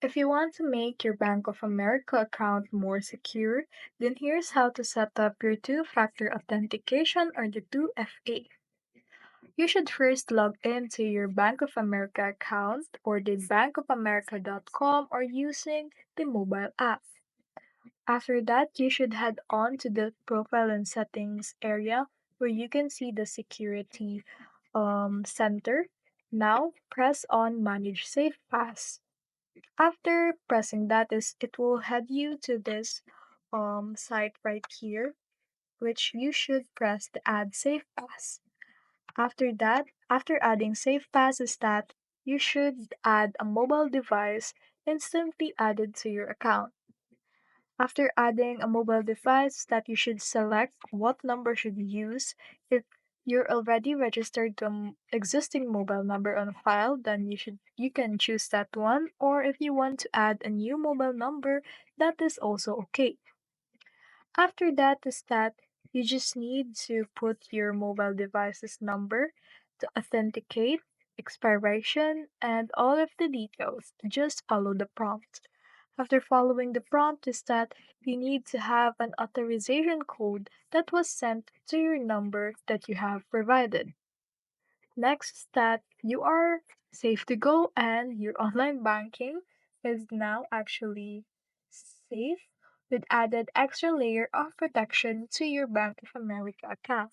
If you want to make your Bank of America account more secure, then here's how to set up your two factor authentication or the 2FA. You should first log into your Bank of America account or the bankofamerica.com or using the mobile app. After that, you should head on to the profile and settings area where you can see the security center. Now press on manage safe pass. After pressing that is it will head you to this site right here, which you should press the add safe pass. After that, after adding safe pass is that you should add a mobile device instantly added to your account. After adding a mobile device that you should select what number should you use. If you're already registered to an existing mobile number on file, then you can choose that one. Or if you want to add a new mobile number, that is also okay. After that is that you just need to put your mobile device's number to authenticate, expiration, and all of the details. Just follow the prompt. After following the prompt is that you need to have an authorization code that was sent to your number that you have provided. Next is that you are safe to go and your online banking is now actually safe with added extra layer of protection to your Bank of America account.